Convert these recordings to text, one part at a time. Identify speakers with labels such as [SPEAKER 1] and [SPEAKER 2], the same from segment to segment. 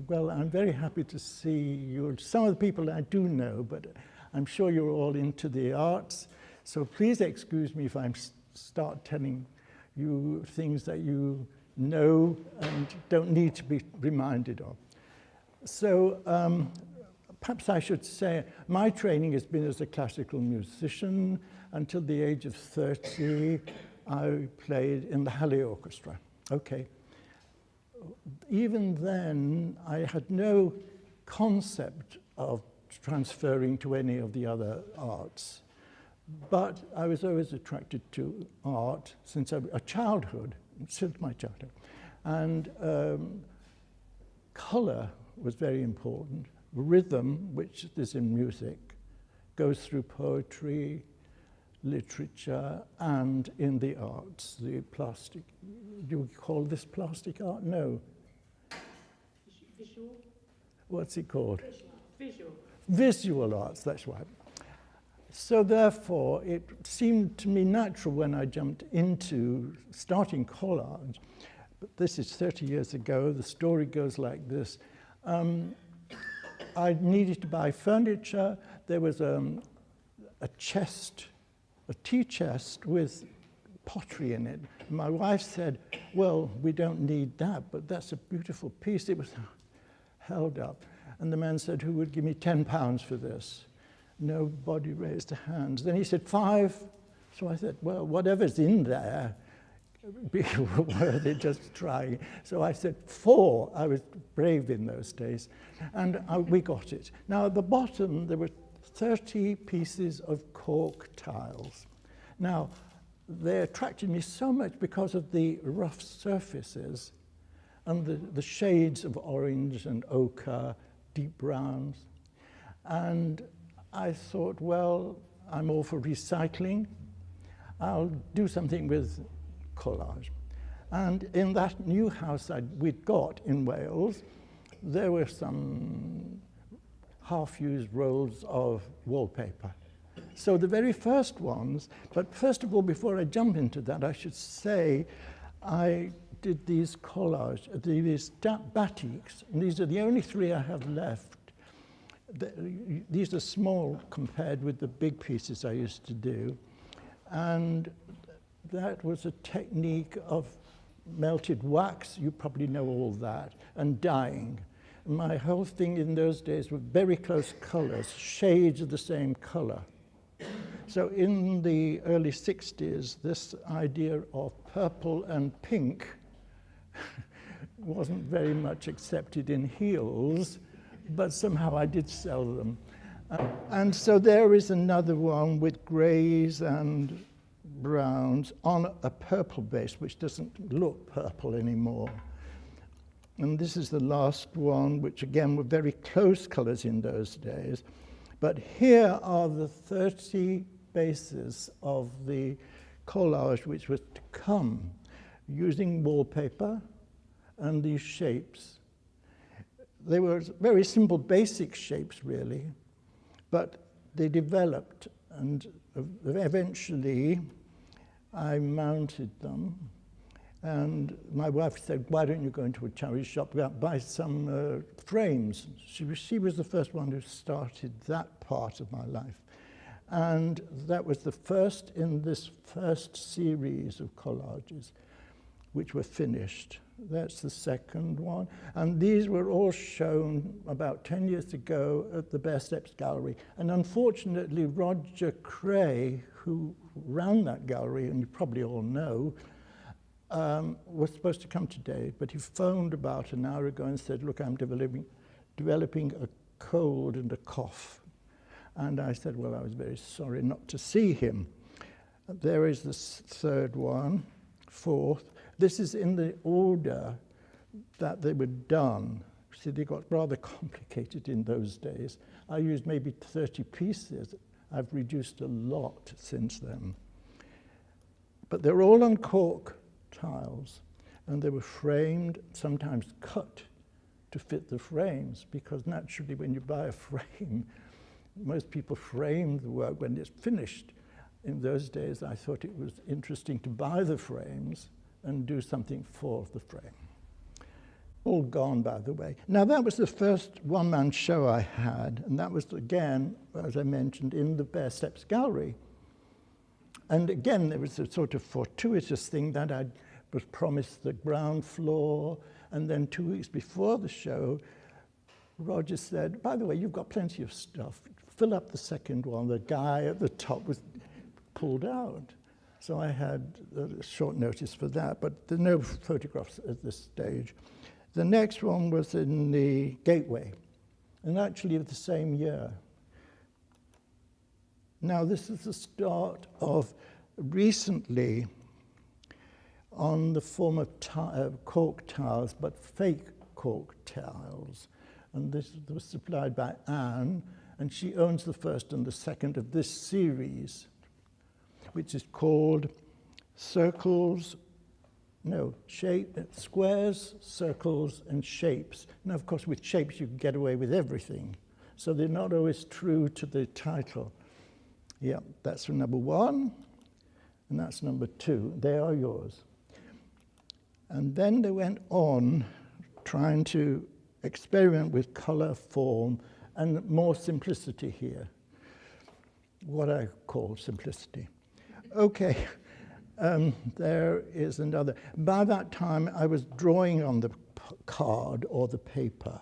[SPEAKER 1] Well, I'm very happy to see you. Some of the people I do know, but I'm sure you're all into the arts. So please excuse me if I start telling you things that you know and don't need to be reminded of. So perhaps I should say my training has been as a classical musician. Until the age of 30, I played in the Halley Orchestra. Okay. Even then, I had no concept of transferring to any of the other arts. But I was always attracted to art since a childhood, since my childhood. And color was very important. Rhythm, which is in music, goes through poetry, literature, and in the arts, the plastic. Do we call this plastic art? No.
[SPEAKER 2] Visual?
[SPEAKER 1] What's it called?
[SPEAKER 2] Visual.
[SPEAKER 1] Visual arts, that's right. So therefore, it seemed to me natural when I jumped into starting collage. But this is 30 years ago. The story goes like this. I needed to buy furniture. There was a chest, a tea chest with pottery in it. My wife said, well, we don't need that, but that's a beautiful piece. It was held up. And the man said, who would give me £10 for this? Nobody raised a hand. Then he said, 5. So I said, well, whatever's in there, be worth it just trying. So I said 4. I was brave in those days. And we got it. Now, at the bottom, there were 30 pieces of cork tiles. Now, they attracted me so much because of the rough surfaces and the shades of orange and ochre, deep browns. And I thought, well, I'm all for recycling. I'll do something with collage. And in that new house we'd got in Wales, there were some half-used rolls of wallpaper. So the very first ones, but first of all, before I jump into that, I should say I did these collage, these batiks, and these are the only 3 I have left. These are small compared with the big pieces I used to do. And that was a technique of melted wax, you probably know all that, and dyeing. My whole thing in those days were very close colors, shades of the same color. So in the early 60s, this idea of purple and pink wasn't very much accepted in heels, but somehow I did sell them. And so there is another one with grays and browns on a purple base, which doesn't look purple anymore. And this is the last one, which again were very close colors in those days. But here are the 30 bases of the collage which was to come, using wallpaper and these shapes. They were very simple, basic shapes, really, but they developed, and eventually I mounted them. And my wife said, why don't you go into a charity shop, buy some frames? She was the first one who started that part of my life. And that was the first in this first series of collages, which were finished. That's the second one. And these were all shown about 10 years ago at the Bear Steps Gallery. And unfortunately, Roger Cray, who ran that gallery, and you probably all know, was supposed to come today, but he phoned about an hour ago and said, look, I'm developing a cold and a cough. And I said, well, I was very sorry not to see him. There is this third one, 4th. This is in the order that they were done. See, they got rather complicated in those days. I used maybe 30 pieces. I've reduced a lot since then. But they're all on cork tiles, and they were framed, sometimes cut to fit the frames, because naturally when you buy a frame, most people frame the work when it's finished. In those days, I thought it was interesting to buy the frames and do something for the frame. All gone, by the way. Now, that was the first one-man show I had, and that was, again, as I mentioned, in the Bear Steps Gallery. And again, there was a sort of fortuitous thing that I was promised the ground floor, and then 2 weeks before the show, Roger said, by the way, you've got plenty of stuff. Fill up the second one. The guy at the top was pulled out. So I had a short notice for that, but there are no photographs at this stage. The next one was in the Gateway, and actually of the same year. Now, this is the start of recently on the form of cork tiles, but fake cork tiles. And this was supplied by Anne, and she owns the first and the second of this series, which is called Squares, Circles, and Shapes. Now, of course, with shapes, you can get away with everything. So they're not always true to the title. Yeah, that's number 1, and that's number 2. They are yours. And then they went on trying to experiment with color, form, and more simplicity here. What I call simplicity. Okay. There is another. By that time, I was drawing on the card or the paper,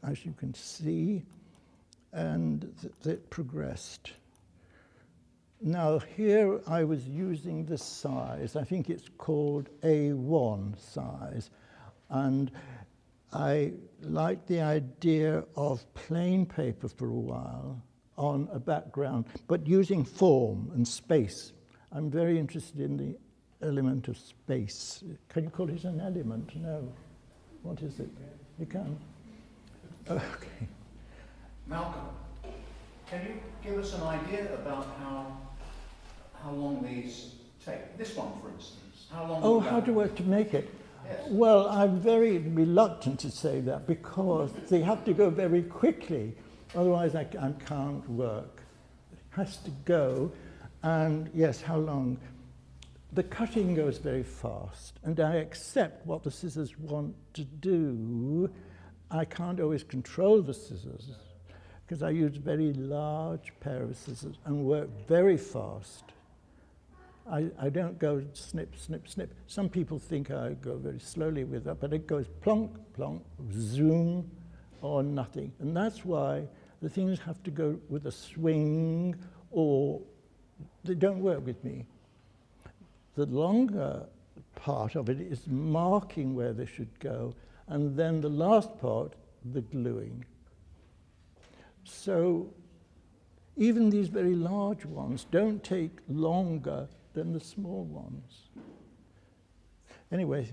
[SPEAKER 1] as you can see, and it progressed. Now, here I was using this size. I think it's called A1 size, and I liked the idea of plain paper for a while on a background, but using form and space. I'm very interested in the element of space. Can you call it an element? No. What is it? You can? Okay.
[SPEAKER 2] Malcolm, can you give us an idea about how long these take? This one, for instance. How long?
[SPEAKER 1] Oh, how do I to make it?
[SPEAKER 2] Yes.
[SPEAKER 1] Well, I'm very reluctant to say that because they have to go very quickly. Otherwise, I can't work. It has to go. And yes, how long? The cutting goes very fast, and I accept what the scissors want to do. I can't always control the scissors because I use a very large pair of scissors and work very fast. I don't go snip, snip, snip. Some people think I go very slowly with that, but it goes plonk, plonk, zoom, or nothing. And that's why the things have to go with a swing or they don't work with me. The longer part of it is marking where they should go, and then the last part, the gluing. So even these very large ones don't take longer than the small ones. Anyway,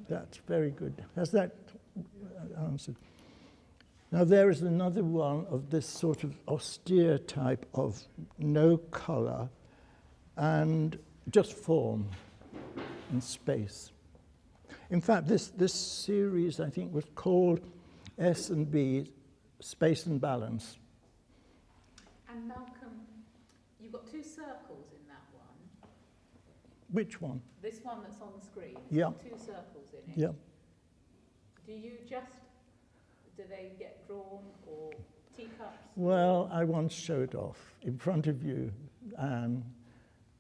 [SPEAKER 1] that's very good. Has that answered? Now there is another one of this sort of austere type of no color and just form and space. In fact, this series, I think, was called S&B, Space and Balance.
[SPEAKER 3] And Malcolm, you've got 2 circles in that one.
[SPEAKER 1] Which one?
[SPEAKER 3] This one that's on the screen.
[SPEAKER 1] Yeah.
[SPEAKER 3] 2 circles in it.
[SPEAKER 1] Yeah.
[SPEAKER 3] Do they get drawn or teacups?
[SPEAKER 1] Well, I once showed off in front of you, Anne,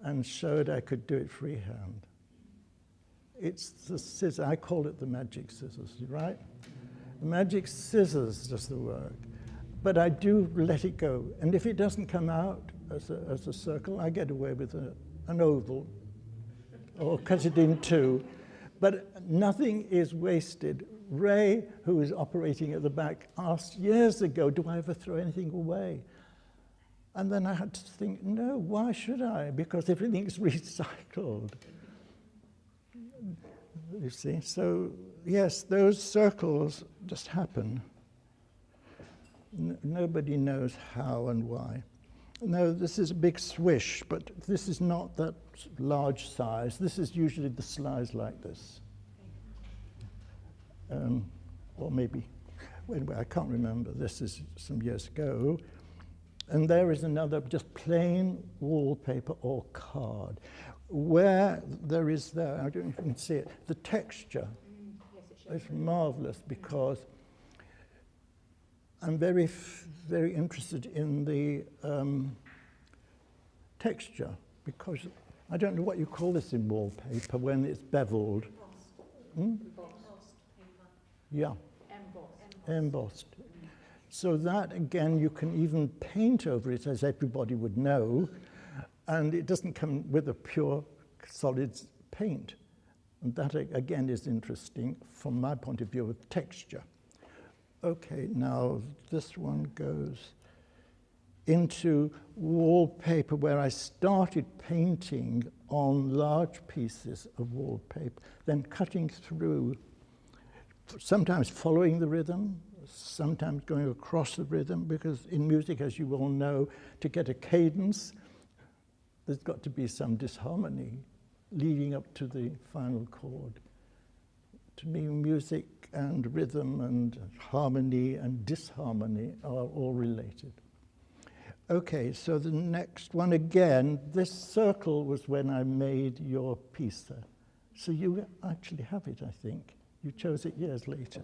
[SPEAKER 1] and showed I could do it freehand. It's the scissors. I call it the magic scissors, right? The magic scissors does the work. But I do let it go. And if it doesn't come out as a circle, I get away with an oval or cut it in 2. But nothing is wasted. Ray, who is operating at the back, asked years ago, do I ever throw anything away? And then I had to think, no, why should I? Because everything's recycled. You see, so yes, those circles just happen. Nobody knows how and why. No, this is a big swish, but this is not that large size. This is usually the size like this. Or maybe, anyway, I can't remember. This is some years ago. And there is another just plain wallpaper or card. Where there is there, I don't know if you can see it, the texture.
[SPEAKER 3] Yes, it
[SPEAKER 1] It's marvelous because I'm very, very interested in the texture, because I don't know what you call this in wallpaper when it's beveled.
[SPEAKER 3] Embossed paper.
[SPEAKER 1] Yeah,
[SPEAKER 3] Embossed.
[SPEAKER 1] embossed. So that, again, you can even paint over it, as everybody would know, and it doesn't come with a pure solid paint. And that, again, is interesting from my point of view of texture. Okay, now this one goes into wallpaper, where I started painting on large pieces of wallpaper, then cutting through, sometimes following the rhythm, sometimes going across the rhythm, because in music, as you all know, to get a cadence, there's got to be some disharmony leading up to the final chord. To me, music and rhythm and harmony and disharmony are all related. Okay, so the next one again, this circle was when I made your piece there. So you actually have it, I think. You chose it years later.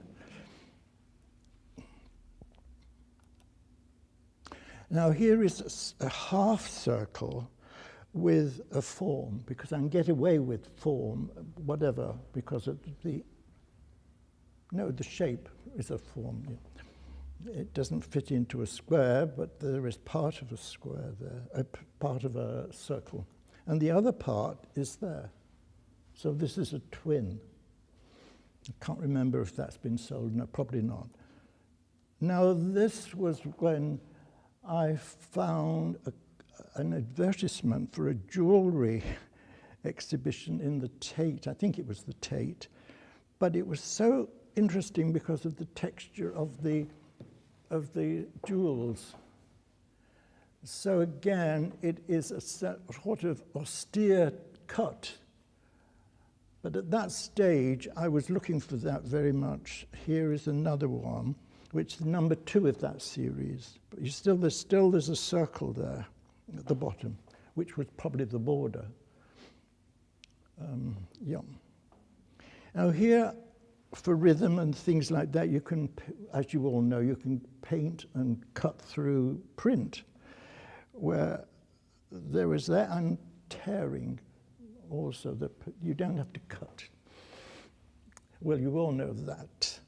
[SPEAKER 1] Now here is a half circle with a form, because I can get away with form, whatever, because of the shape is a form. It doesn't fit into a square, but there is part of a square there, part of a circle. And the other part is there. So this is a twin. I can't remember if that's been sold. No, probably not. Now, this was when I found an advertisement for a jewellery exhibition in the Tate. I think it was the Tate. But it was so interesting because of the texture of the jewels. So again, it is a sort of austere cut. But at that stage, I was looking for that very much. Here is another one, which is number 2 of that series. But there's a circle there at the bottom, which was probably the border. Yeah. Now here, for rhythm and things like that, you can, as you all know, you can paint and cut through print, where there is that, and tearing also, that you don't have to cut. Well, you all know that.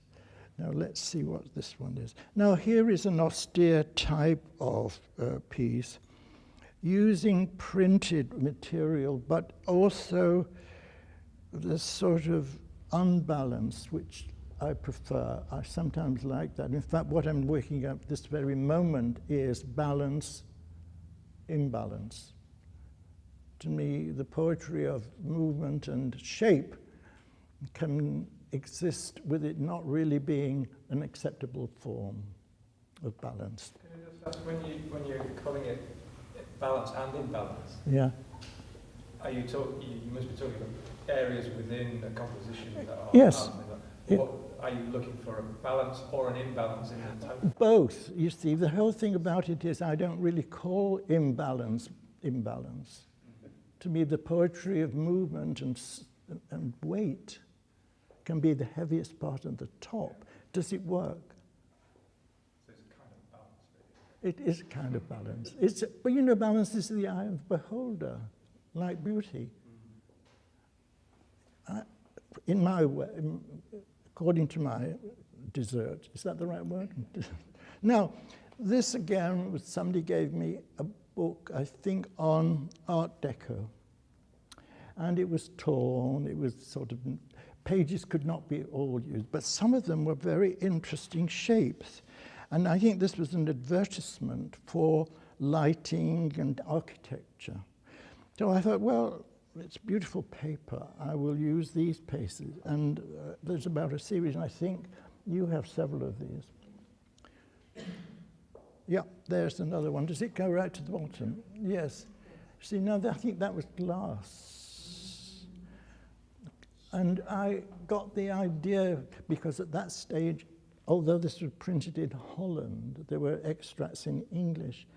[SPEAKER 1] Now let's see what this one is. Now here is an austere type of piece, using printed material, but also this sort of unbalance, which I prefer. I sometimes like that. In fact, what I'm working at this very moment is balance, imbalance. To me, the poetry of movement and shape can exist with it not really being an acceptable form of balance.
[SPEAKER 4] Can I just ask, when you're calling it balance and imbalance,
[SPEAKER 1] Yeah.
[SPEAKER 4] you must be talking about areas within a composition that are
[SPEAKER 1] Yes.
[SPEAKER 4] What, are you looking for a balance or an imbalance in the tone?
[SPEAKER 1] Both. You see, the whole thing about it is I don't really call imbalance. To me, the poetry of movement and weight can be the heaviest part at the top. Does it work?
[SPEAKER 4] So it's a kind of balance, really.
[SPEAKER 1] It is a kind of balance. But you know, balance is the eye of the beholder, like beauty. In my way, according to my dessert, is that the right word? Now, this again, somebody gave me a book, I think, on Art Deco. And it was torn, it was sort of, pages could not be all used, but some of them were very interesting shapes. And I think this was an advertisement for lighting and architecture. So I thought, well, it's beautiful paper. I will use these pieces. And there's about a series, and I think you have several of these. Yeah, there's another one. Does it go right to the bottom? Yes. See, now I think that was glass. And I got the idea, because at that stage, although this was printed in Holland, there were extracts in English,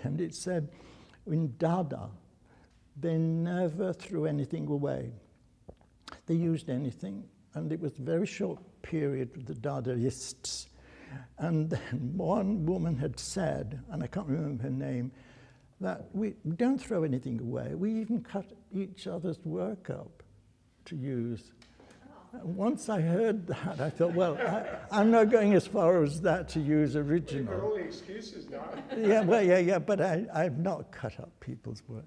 [SPEAKER 1] and it said, in Dada, they never threw anything away. They used anything, and it was a very short period with the Dadaists. And then one woman had said, and I can't remember her name, that we don't throw anything away. We even cut each other's work up to use. Once I heard that, I thought, well, I'm not going as far as that to use original.
[SPEAKER 5] You've got all the excuses now.
[SPEAKER 1] Yeah, but I've not cut up people's work.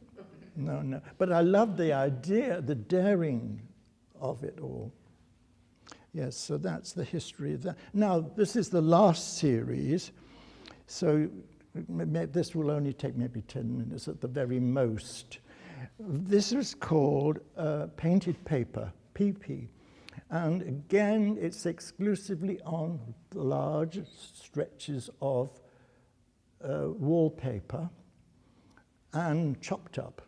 [SPEAKER 1] No. But I love the idea, the daring of it all. Yes, so that's the history of that. Now, this is the last series, so this will only take maybe 10 minutes at the very most. This is called Painted Paper, PP. And again, it's exclusively on large stretches of wallpaper and chopped up,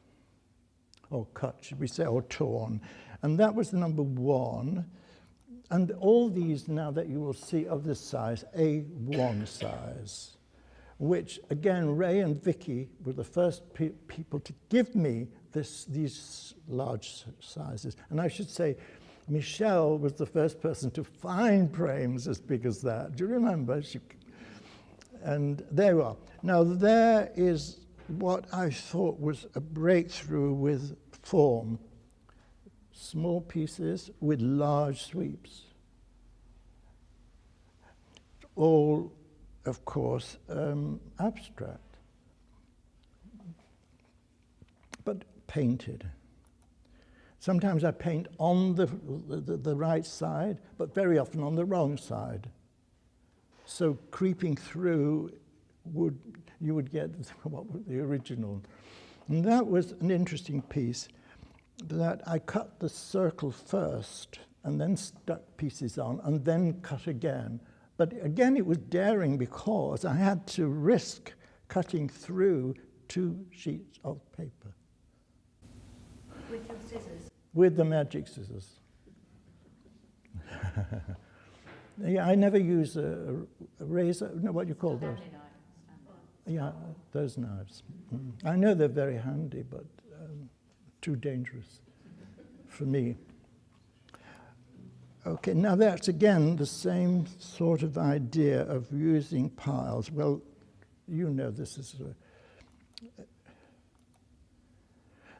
[SPEAKER 1] or cut, should we say, or torn. And that was number 1. And all these now that you will see of this size, A1 size, which again, Ray and Vicky were the first people to give me these large sizes. And I should say, Michelle was the first person to find frames as big as that. Do you remember? And there you are. Now there is what I thought was a breakthrough with form. Small pieces with large sweeps. All, of course, abstract, but painted. Sometimes I paint on the right side, but very often on the wrong side. So creeping through, you would get what was the original. And that was an interesting piece, that I cut the circle first and then stuck pieces on and then cut again. But again, it was daring because I had to risk cutting through 2 sheets of paper.
[SPEAKER 3] With your scissors?
[SPEAKER 1] With the magic scissors. Yeah, I never use a razor, no, what do you call those? Yeah, those knives. I know they're very handy, but too dangerous for me. Okay, now that's again the same sort of idea of using piles. Well, you know this is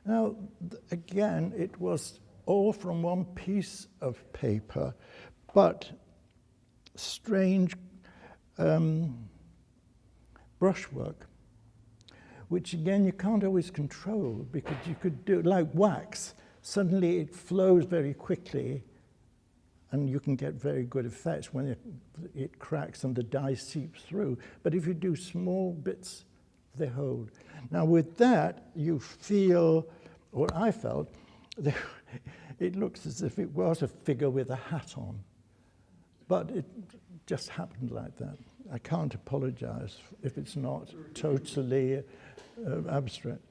[SPEAKER 1] now, again, it was all from one piece of paper, but strange brushwork, which again you can't always control, because you could do it like wax. Suddenly it flows very quickly, and you can get very good effects when it cracks and the dye seeps through. But if you do small bits, they hold. Now with that, you feel, or I felt, it looks as if it was a figure with a hat on. But it just happened like that. I can't apologize if it's not totally abstract.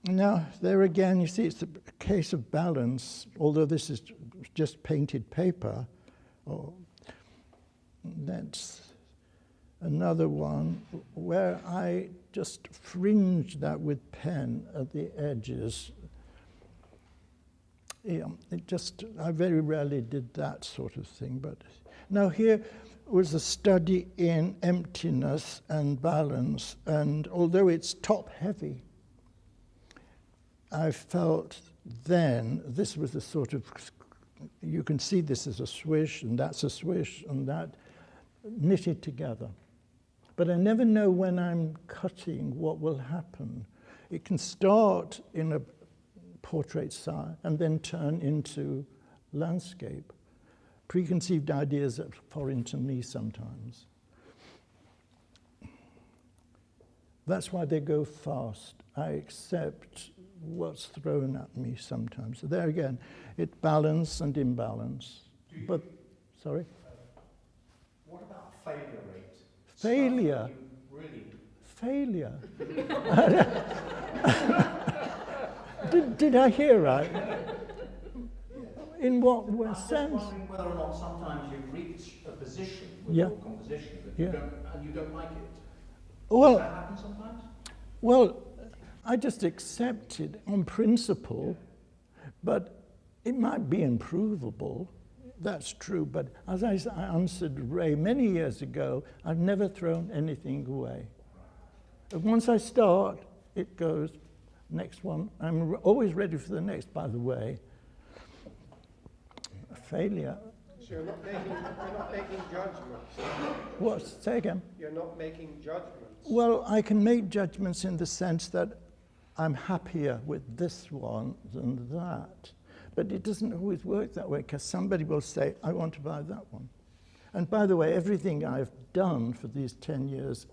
[SPEAKER 1] Now, there again, you see, it's a case of balance, although this is just painted paper. Oh, that's another one where I just fringed that with pen at the edges. Yeah, I very rarely did that sort of thing. But now here was a study in emptiness and balance, and although it's top heavy, I felt then this was a sort of, you can see this as a swish, and that's a swish, and that knitted together. But I never know when I'm cutting what will happen. It can start in a portrait style and then turn into landscape. Preconceived ideas are foreign to me sometimes. That's why they go fast. I accept what's thrown at me sometimes. So there again, it's balance and imbalance. But, sorry?
[SPEAKER 2] What about failure rate?
[SPEAKER 1] Failure?
[SPEAKER 2] Really?
[SPEAKER 1] Failure? did I hear right? In what
[SPEAKER 2] I'm just
[SPEAKER 1] sense?
[SPEAKER 2] wondering whether or not sometimes you reach a position with
[SPEAKER 1] Yeah.
[SPEAKER 2] your composition that
[SPEAKER 1] Yeah.
[SPEAKER 2] you don't like it.
[SPEAKER 1] Well,
[SPEAKER 2] Does that happen sometimes?
[SPEAKER 1] Well, I just accept it on principle, but it might be improvable. That's true, but as I answered Ray many years ago, I've never thrown anything away. And once I start, it goes, next one. I'm always ready for the next, by the way. A failure.
[SPEAKER 5] So you're not making judgments.
[SPEAKER 1] What? Say again?
[SPEAKER 5] You're not making judgments.
[SPEAKER 1] Well, I can make judgments in the sense that I'm happier with this one than that. But it doesn't always work that way, because somebody will say, I want to buy that one. And by the way, everything I've done for these 10 years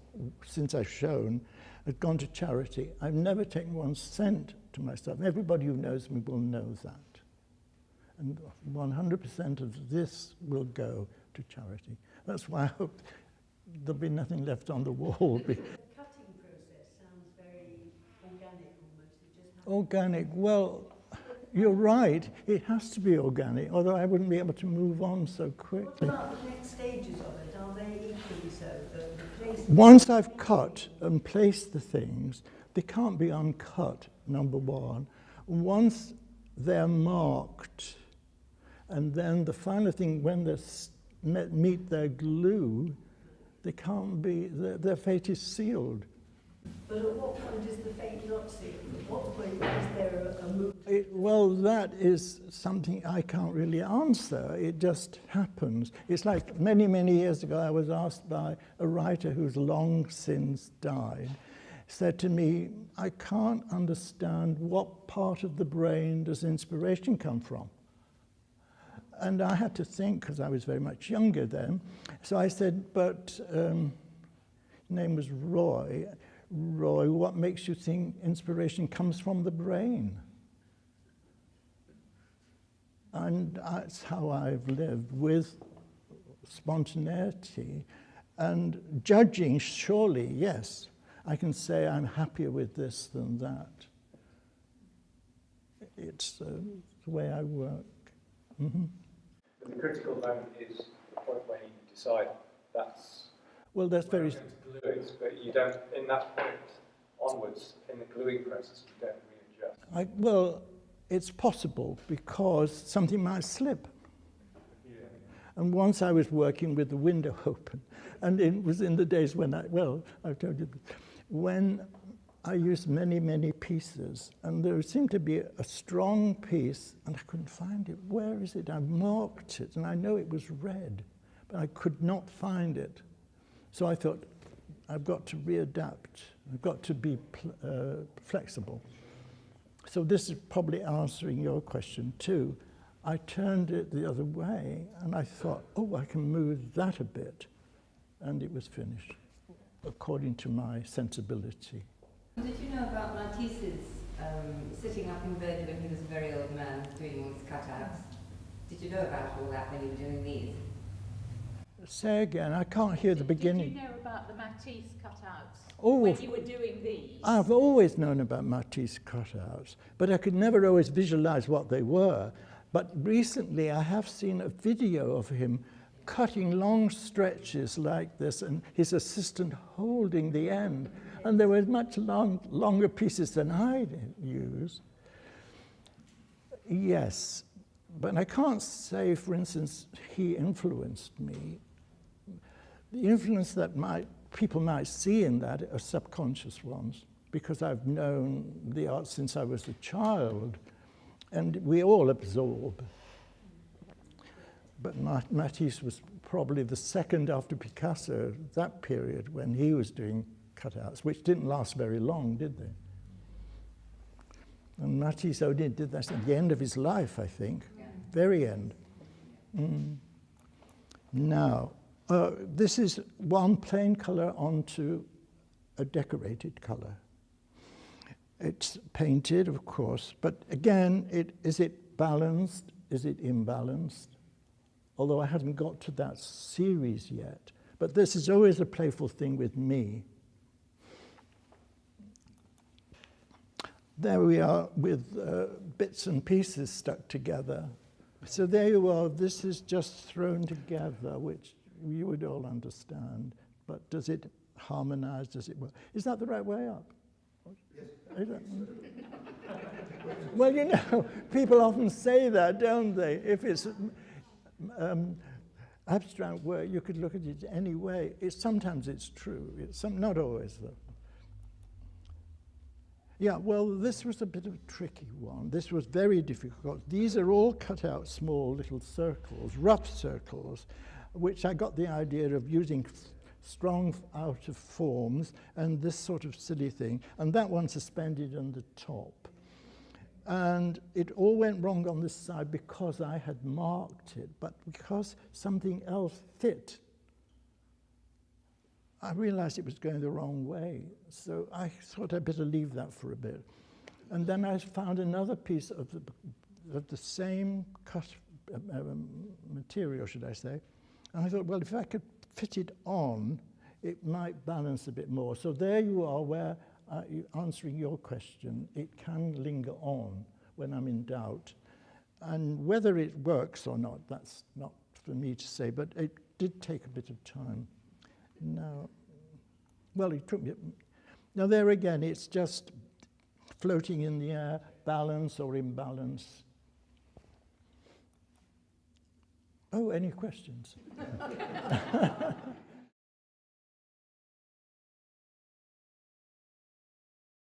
[SPEAKER 1] since I've shown has gone to charity. I've never taken 1 cent to myself. Everybody who knows me will know that. And 100% of this will go to charity. That's why I hope there'll be nothing left on the wall.
[SPEAKER 6] The cutting process sounds very organic almost. It just happens.
[SPEAKER 1] Organic, well, you're right. It has to be organic, although I wouldn't be able to move on so
[SPEAKER 6] What
[SPEAKER 1] quickly.
[SPEAKER 6] about the next stages of it? Are they equally so? The placement?
[SPEAKER 1] Once I've cut and placed the things, they can't be uncut, number one. Once they're marked, and then the final thing, when they meet their glue, they can't be, their fate is sealed.
[SPEAKER 6] But at what point is the fate not sealed? At what point is there a move?
[SPEAKER 1] Well, that is something I can't really answer. It just happens. It's like many, many years ago, I was asked by a writer who's long since died, said to me, I can't understand what part of the brain does inspiration come from. And I had to think, because I was very much younger then. So I said, but his name was Roy. Roy, what makes you think inspiration comes from the brain? And that's how I've lived, with spontaneity. And judging, surely, yes, I can say I'm happier with this than that. It's the way I work. Mm-hmm.
[SPEAKER 4] But the critical moment is the point when you decide that's
[SPEAKER 1] Well, that's
[SPEAKER 4] where
[SPEAKER 1] very...
[SPEAKER 4] I'm going to glue it, but you don't, in that point onwards, in the gluing process, you don't readjust.
[SPEAKER 1] Well, it's possible because something might slip.
[SPEAKER 4] Yeah.
[SPEAKER 1] And once I was working with the window open, and it was in the days when I've told you, when I used many, many pieces, and there seemed to be a strong piece, and I couldn't find it. Where is it? I marked it, and I know it was red, but I could not find it. So I thought, I've got to readapt. I've got to be flexible. So this is probably answering your question too. I turned it the other way, and I thought, oh, I can move that a bit. And it was finished, according to my sensibility.
[SPEAKER 7] Did you know about Matisse's sitting up in bed when he was a very old man doing all his cutouts? Did you know about all that when you were doing these?
[SPEAKER 1] Say again, I can't hear the beginning.
[SPEAKER 3] Did you know about the Matisse cutouts
[SPEAKER 1] Oh,
[SPEAKER 3] when you were doing these?
[SPEAKER 1] I've always known about Matisse cutouts, but I could never always visualize what they were. But recently I have seen a video of him cutting long stretches like this, and his assistant holding the end. And there were much longer pieces than I use. Yes, but I can't say, for instance, he influenced me. The influence that people might see in that are subconscious ones, because I've known the art since I was a child, and we all absorb. But Matisse was probably the second after Picasso, that period when he was doing cutouts, which didn't last very long, did they? And Matisse only did that at the end of his life, I think, very end. Now, this is one plain color onto a decorated color. It's painted, of course, but again, is it balanced? Is it imbalanced? Although I haven't got to that series yet. But this is always a playful thing with me. There we are with bits and pieces stuck together. So there you are. This is just thrown together, which you would all understand. But does it harmonize? Does it work? Is that the right way up? Yes. Well, you know, people often say that, don't they? If it's Abstract work, you could look at it any way. Sometimes it's true, not always though. Yeah, well, this was a bit of a tricky one. This was very difficult. These are all cut out small little circles, rough circles, which I got the idea of using strong outer forms and this sort of silly thing, and that one suspended on the top. And it all went wrong on this side because I had marked it, but because something else fit, I realized it was going the wrong way. So I thought I'd better leave that for a bit. And then I found another piece of the same cut material, should I say. And I thought, well, if I could fit it on, it might balance a bit more. So there you are, where answering your question, it can linger on when I'm in doubt. And whether it works or not, that's not for me to say, but it did take a bit of time. Now, well, it took me. Now there again, it's just floating in the air, balance or imbalance. Oh, any questions?